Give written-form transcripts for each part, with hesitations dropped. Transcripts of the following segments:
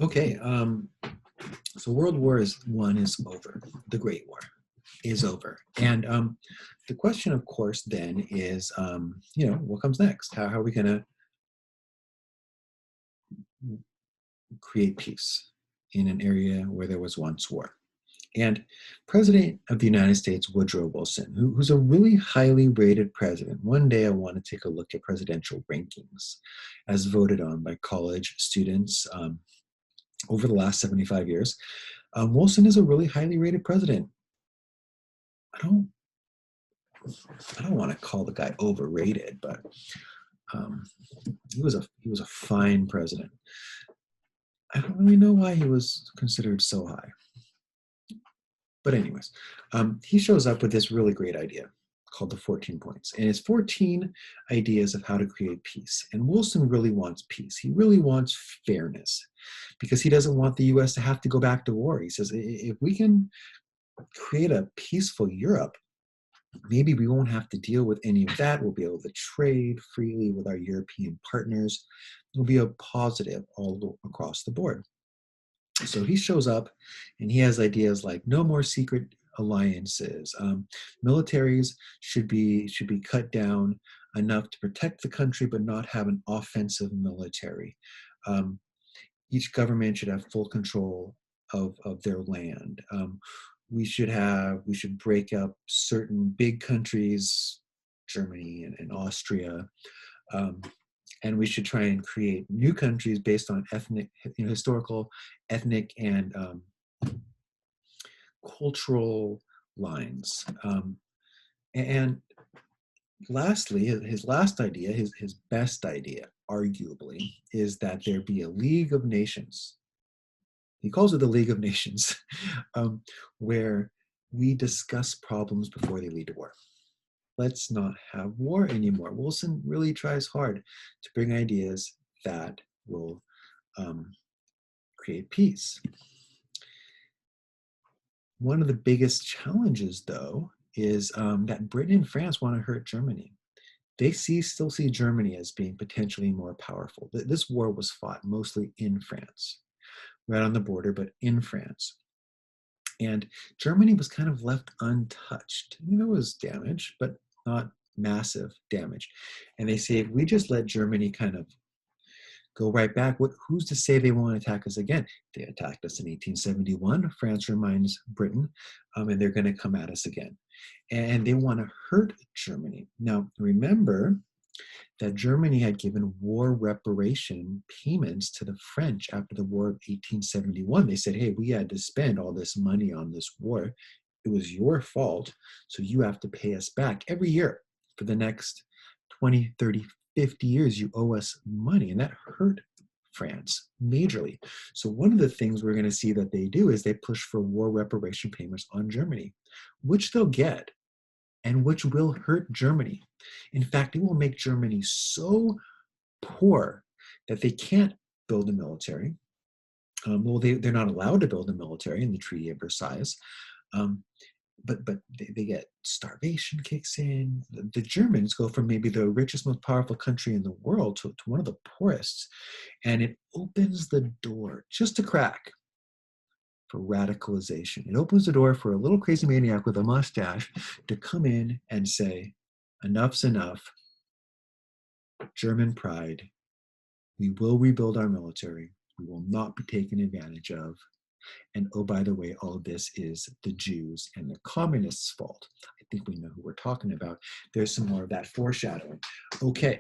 Okay, so World War I is over. The Great War is over. And the question, of course, then is, what comes next? How are we going to create peace in an area where there was once war? And President of the United States, Woodrow Wilson, who's a really highly rated president. One day I want to take a look at presidential rankings as voted on by college students over the last 75 years. Wilson is a really highly rated president. I don't, I don't want to call the guy overrated, but um, he was a fine president. I don't really know why he was considered so high. But anyways, he shows up with this really great idea called the 14 points. And it's 14 ideas of how to create peace. And Wilson really wants peace. He really wants fairness because he doesn't want the US to have to go back to war. He says, if we can create a peaceful Europe, maybe we won't have to deal with any of that. We'll be able to trade freely with our European partners. It'll be a positive all across the board. So he shows up and he has ideas like no more secret alliances. Militaries should be cut down enough to protect the country, but not have an offensive military. Um, each government should have full control of their land. We should break up certain big countries, Germany and Austria, um, and we should try and create new countries based on ethnic, historical, ethnic, and cultural lines. And lastly, his last idea, his best idea, arguably, is that there be a League of Nations. He calls it the League of Nations, um, where we discuss problems before they lead to war. Let's not have war anymore. Wilson really tries hard to bring ideas that will um, create peace. One of the biggest challenges, though, is that Britain and France want to hurt Germany. They still see Germany as being potentially more powerful. This war was fought mostly in France, right on the border, but in France. And Germany was kind of left untouched. There was damage, but not massive damage. And they say if we just let Germany kind of go right back, who's to say they won't attack us again? They attacked us in 1871. France reminds Britain, and they're going to come at us again. And they want to hurt Germany. Now, remember that Germany had given war reparation payments to the French after the War of 1871. They said, hey, we had to spend all this money on this war. It was your fault, so you have to pay us back every year for the next 20, 30, 50 years. You owe us money, and that hurt France majorly. So one of the things we're going to see that they do is they push for war reparation payments on Germany, which they'll get and which will hurt Germany. In fact, it will make Germany so poor that they can't build a military. They're not allowed to build a military in the Treaty of Versailles. Um, but they get starvation kicks in. The Germans go from maybe the richest, most powerful country in the world to one of the poorest. And it opens the door just a crack for radicalization. It opens the door for a little crazy maniac with a mustache to come in and say, enough's enough. German pride. We will rebuild our military. We will not be taken advantage of. And oh, by the way, all of this is the Jews and the communists' fault. I think we know who we're talking about. There's some more of that foreshadowing. Okay.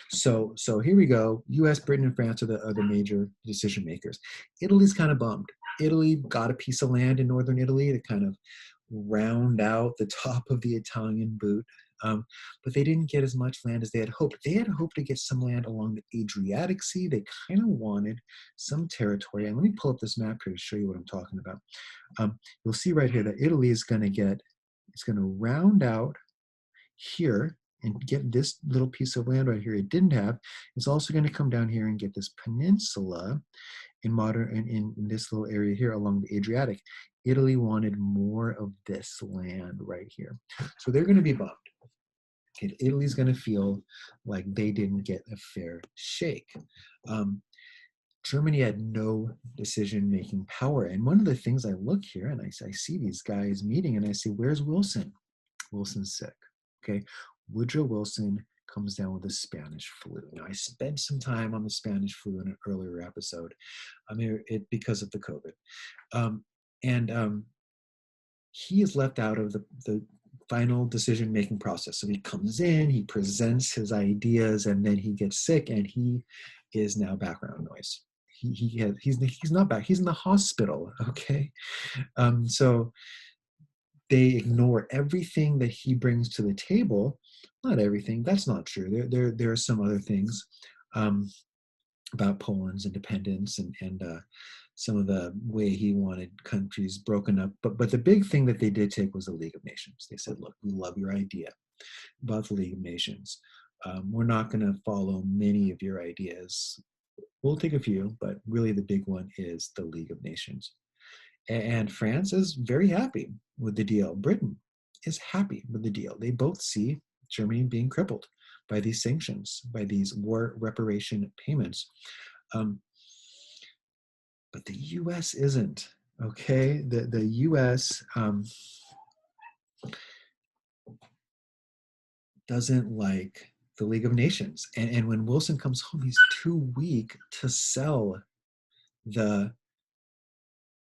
So here we go. U.S., Britain, and France are the major decision makers. Italy's kind of bummed. Italy got a piece of land in northern Italy to kind of round out the top of the Italian boot. But they didn't get as much land as they had hoped. They had hoped to get some land along the Adriatic Sea. They kind of wanted some territory. And let me pull up this map here to show you what I'm talking about. You'll see right here that Italy is going to round out here and get this little piece of land right here it didn't have. It's also going to come down here and get this peninsula in this little area here along the Adriatic. Italy wanted more of this land right here. So they're going to be bummed. Okay, Italy's going to feel like they didn't get a fair shake. Germany had no decision-making power. And one of the things I look here and I see these guys meeting and I say, where's Wilson? Wilson's sick. Okay. Woodrow Wilson comes down with the Spanish flu. Now, I spent some time on the Spanish flu in an earlier episode. I mean, because of the COVID. And he is left out of the final decision-making process. So he comes in, he presents his ideas, and then he gets sick, and he is now background noise. He's not back. He's in the hospital. Okay, so they ignore everything that he brings to the table. Not everything. That's not true. There are some other things about Poland's independence and some of the way he wanted countries broken up. But the big thing that they did take was the League of Nations. They said, look, we love your idea about the League of Nations. We're not going to follow many of your ideas. We'll take a few, but really the big one is the League of Nations. And France is very happy with the deal. Britain is happy with the deal. They both see Germany being crippled by these sanctions, by these war reparation payments. But the U.S. isn't, okay? The U.S. Doesn't like the League of Nations. And when Wilson comes home, he's too weak to sell the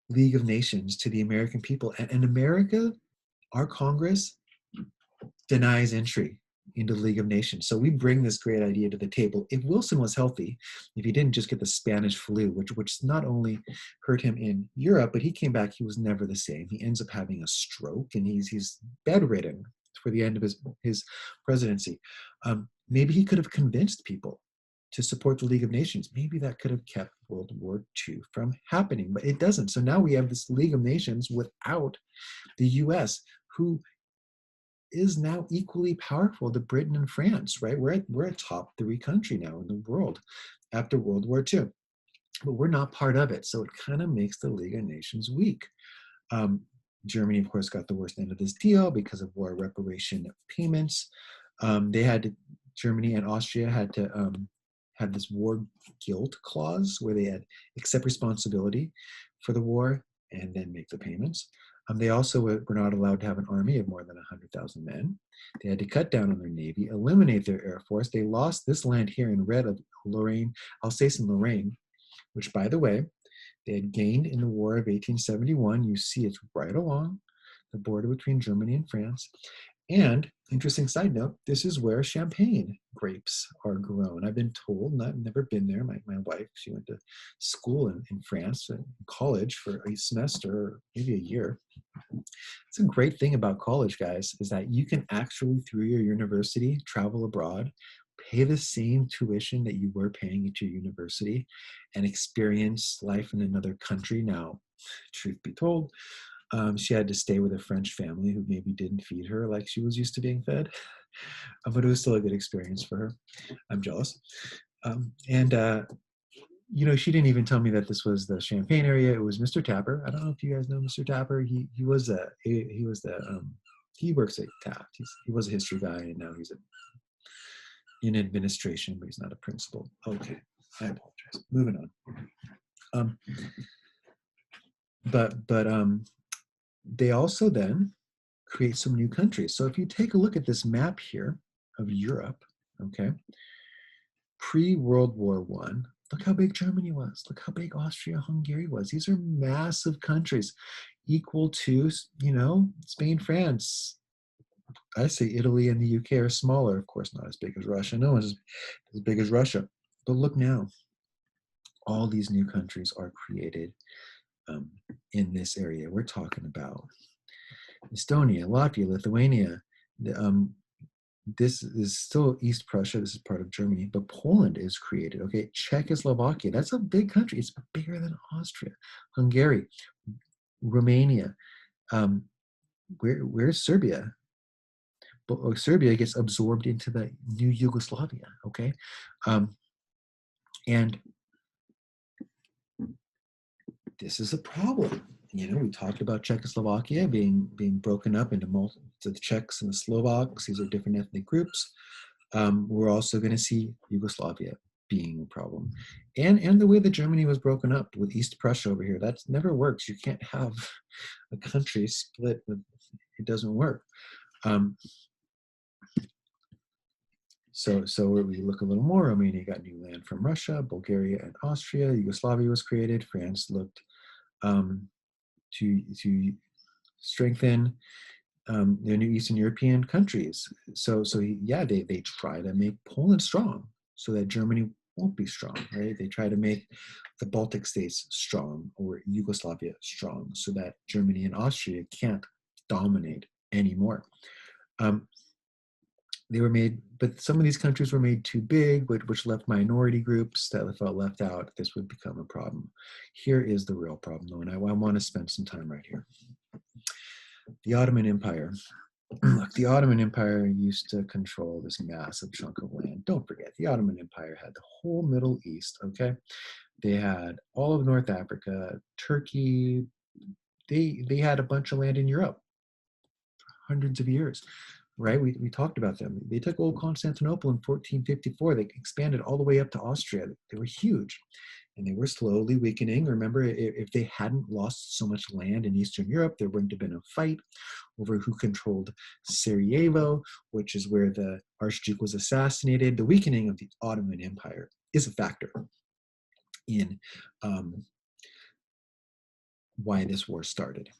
League of Nations to the American people. And America, our Congress, denies entry into the League of Nations. So we bring this great idea to the table. If Wilson was healthy, if he didn't just get the Spanish flu, which not only hurt him in Europe, but he came back, he was never the same. He ends up having a stroke and he's bedridden for the end of his presidency. Maybe he could have convinced people to support the League of Nations. Maybe that could have kept World War II from happening, but it doesn't. So now we have this League of Nations without the US, who is now equally powerful to Britain and France, right? We're a top 3 country now in the world after World War II, but we're not part of it. So it kind of makes the League of Nations weak. Germany, of course, got the worst end of this deal because of war reparation payments. Germany and Austria had to have this war guilt clause where they had accept responsibility for the war and then make the payments. They also were not allowed to have an army of more than 100,000 men. They had to cut down on their navy, eliminate their air force. They lost this land here in red of Lorraine, Alsace and Lorraine, which, by the way, they had gained in the War of 1871. You see it's right along the border between Germany and France. And, interesting side note, this is where champagne grapes are grown. I've been told, I've never been there. My wife, she went to school in France, in college for a semester, or maybe a year. It's a great thing about college, guys, is that you can actually, through your university, travel abroad, pay the same tuition that you were paying at your university, and experience life in another country. Now, truth be told, she had to stay with a French family who maybe didn't feed her like she was used to being fed, but it was still a good experience for her. I'm jealous. She didn't even tell me that this was the Champagne area. It was Mr. Tapper. I don't know if you guys know Mr. Tapper. He works at Taft. He was a history guy, and now he's in administration, but he's not a principal. Okay, I apologize. Moving on. But they also then create some new countries. So if you take a look at this map here of Europe, okay, pre-World War I, look how big Germany was. Look how big Austria-Hungary was. These are massive countries equal to, Spain, France. I say Italy and the UK are smaller. Of course, not as big as Russia. No one's as big as Russia. But look now. All these new countries are created in this area. We're talking about Estonia, Latvia, Lithuania. This is still East Prussia. This is part of Germany, but Poland is created. Okay, Czechoslovakia. That's a big country. It's bigger than Austria. Hungary, Romania. Where's Serbia? But Serbia gets absorbed into the new Yugoslavia. Okay, and this is a problem. We talked about Czechoslovakia being broken up into the Czechs and the Slovaks. These are different ethnic groups. We're also going to see Yugoslavia being a problem. And the way that Germany was broken up with East Prussia over here, that never works. You can't have a country split with, it doesn't work. Um, so we look a little more. Romania got new land from Russia, Bulgaria and Austria. Yugoslavia was created. France looked um, to strengthen the new Eastern European countries. So yeah, they try to make Poland strong so that Germany won't be strong, right? They try to make the Baltic states strong or Yugoslavia strong so that Germany and Austria can't dominate anymore. Um, they were made, but some of these countries were made too big, which left minority groups that felt left out. This would become a problem. Here is the real problem, though, and I want to spend some time right here. The Ottoman Empire. Look, the Ottoman Empire used to control this massive chunk of land. Don't forget, the Ottoman Empire had the whole Middle East, okay? They had all of North Africa, Turkey. They had a bunch of land in Europe for hundreds of years, right? We talked about them. They took old Constantinople in 1454. They expanded all the way up to Austria. They were huge. And they were slowly weakening. Remember, if they hadn't lost so much land in Eastern Europe, there wouldn't have been a fight over who controlled Sarajevo, which is where the Archduke was assassinated. The weakening of the Ottoman Empire is a factor in why this war started.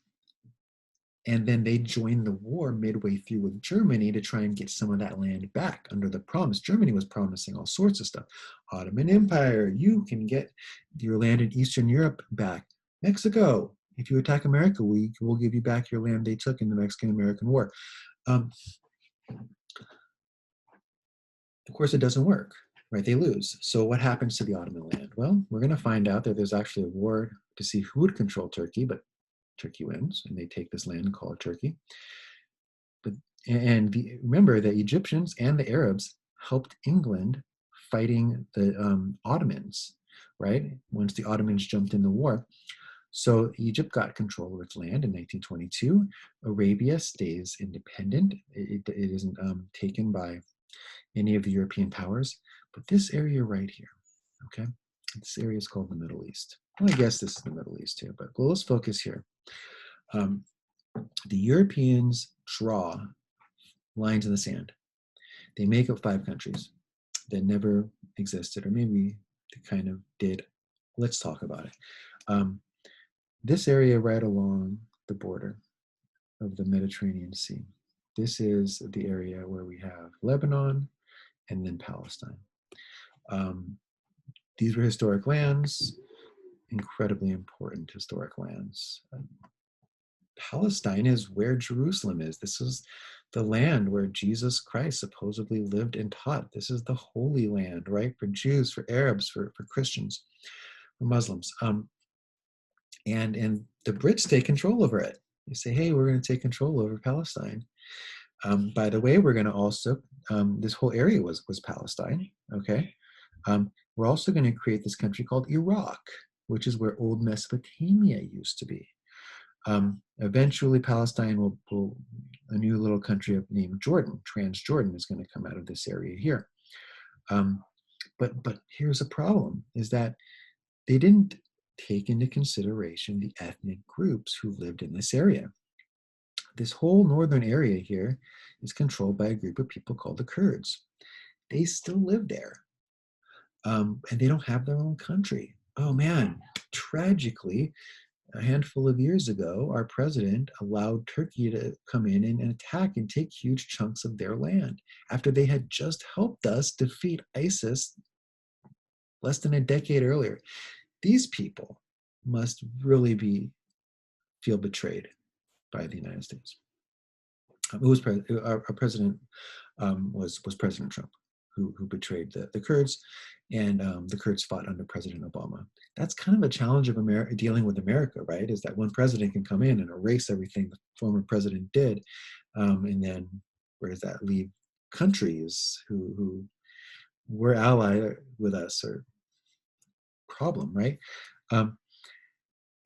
And then they joined the war midway through with Germany to try and get some of that land back under the promise. Germany was promising all sorts of stuff. Ottoman Empire, you can get your land in Eastern Europe back. Mexico, if you attack America, we will give you back your land they took in the Mexican-American War. Of course, it doesn't work, right? They lose. So what happens to the Ottoman land? Well, we're going to find out that there's actually a war to see who would control Turkey, but Turkey wins, and they take this land and call it Turkey. But remember, the Egyptians and the Arabs helped England fighting the Ottomans, right? Once the Ottomans jumped in the war. So Egypt got control of its land in 1922. Arabia stays independent. It isn't taken by any of the European powers. But this area right here, okay? This area is called the Middle East. Well, I guess this is the Middle East too, but let's focus here. The Europeans draw lines in the sand. They make up 5 countries that never existed, or maybe they kind of did. Let's talk about it. This area right along the border of the Mediterranean Sea. This is the area where we have Lebanon and then Palestine. These were historic lands, incredibly important historic lands. Palestine is where Jerusalem is. This is the land where Jesus Christ supposedly lived and taught. This is the Holy Land, right? For Jews, for Arabs, for Christians, for Muslims. And the Brits take control over it. They say, hey, we're going to take control over Palestine. By the way, we're going to also, this whole area was Palestine, okay? We're also going to create this country called Iraq, which is where old Mesopotamia used to be. Eventually, Palestine will a new little country named Jordan, Transjordan, is going to come out of this area here. But here's a problem, is that they didn't take into consideration the ethnic groups who lived in this area. This whole northern area here is controlled by a group of people called the Kurds. They still live there, and they don't have their own country. Oh man, tragically, a handful of years ago, our president allowed Turkey to come in and attack and take huge chunks of their land after they had just helped us defeat ISIS less than a decade earlier. These people must really feel betrayed by the United States. Our president was President Trump, who betrayed the Kurds, and the Kurds fought under President Obama. That's kind of a challenge of dealing with America, right? Is that one president can come in and erase everything the former president did, and then where does that leave countries who were allied with us or problem, right?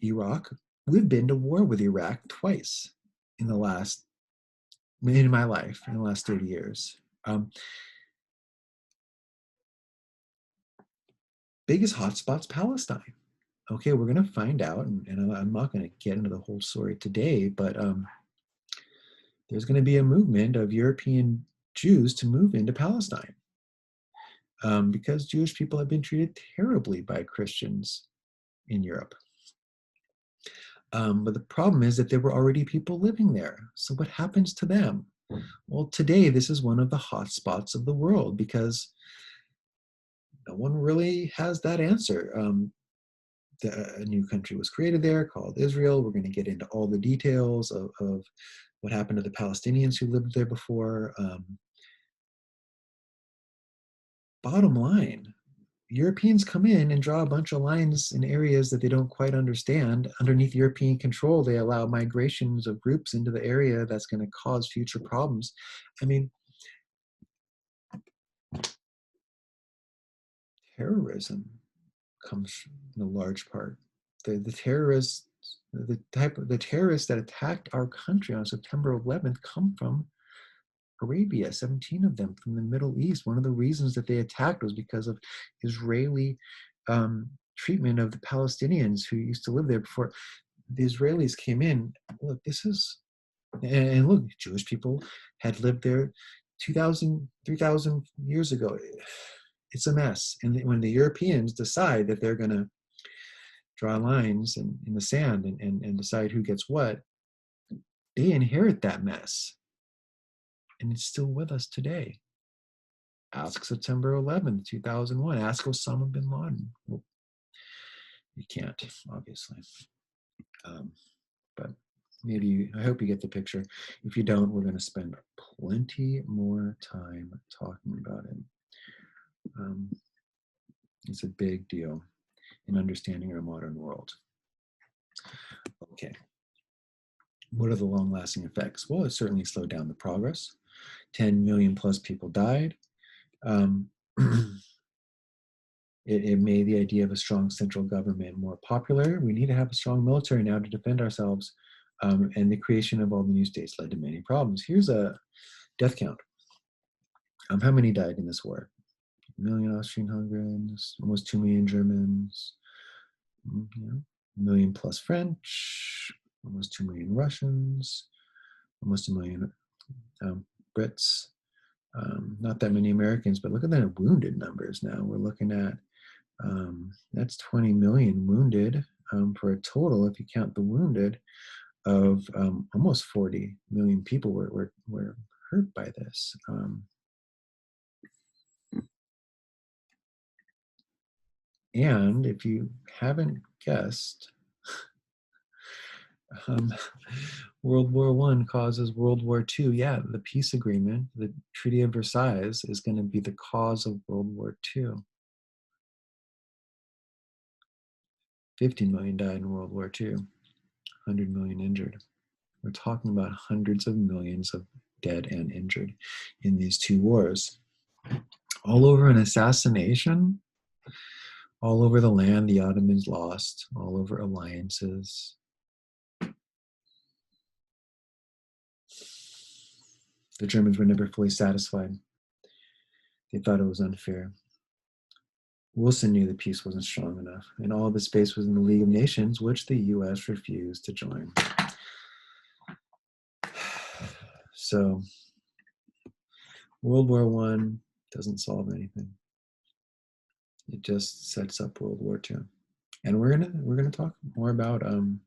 Iraq, we've been to war with Iraq twice in my life, in the last 30 years. Biggest hotspot's Palestine. Okay, we're going to find out, and I'm not going to get into the whole story today, but there's going to be a movement of European Jews to move into Palestine because Jewish people have been treated terribly by Christians in Europe. But the problem is that there were already people living there. So what happens to them? Well, today, this is one of the hot spots of the world because no one really has that answer. A new country was created there called Israel. We're going to get into all the details of what happened to the Palestinians who lived there before. Bottom line, Europeans come in and draw a bunch of lines in areas that they don't quite understand. Underneath European control, they allow migrations of groups into the area that's going to cause future problems. I mean, terrorism comes in a large part. The terrorists, the terrorists that attacked our country on September 11th come from Arabia, 17 of them from the Middle East. One of the reasons that they attacked was because of Israeli treatment of the Palestinians who used to live there before the Israelis came in. Look, this is, and look, Jewish people had lived there 2,000, 3,000 years ago. It's a mess. And when the Europeans decide that they're going to draw lines in the sand and decide who gets what, they inherit that mess. And it's still with us today. Ask September 11th, 2001. Ask Osama bin Laden. Well, you can't, obviously. But maybe, I hope you get the picture. If you don't, we're going to spend plenty more time talking about it. It's a big deal in understanding our modern world. Okay. What are the long-lasting effects? Well, it certainly slowed down the progress. 10 million plus people died. It made the idea of a strong central government more popular. We need to have a strong military now to defend ourselves. And the creation of all the new states led to many problems. Here's a death count. How many died in this war? 1 million Austrian-Hungarians, almost 2 million Germans, 1 million plus French, almost 2 million Russians, almost 1 million Brits. Not that many Americans, but look at the wounded numbers now. We're looking at, that's 20 million wounded for a total, if you count the wounded, of almost 40 million people were hurt by this. And if you haven't guessed, World War I causes World War II. Yeah, the peace agreement, the Treaty of Versailles, is going to be the cause of World War II. 50 million died in World War II, 100 million injured. We're talking about hundreds of millions of dead and injured in these two wars. All over an assassination, all over the land the Ottomans lost, all over alliances. The Germans were never fully satisfied. They thought it was unfair. Wilson knew the peace wasn't strong enough, and all the space was in the League of Nations, which the US refused to join. So, World War I doesn't solve anything. It just sets up World War II. And we're gonna talk more about the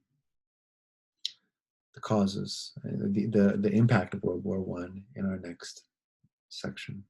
causes, the impact of World War I in our next section.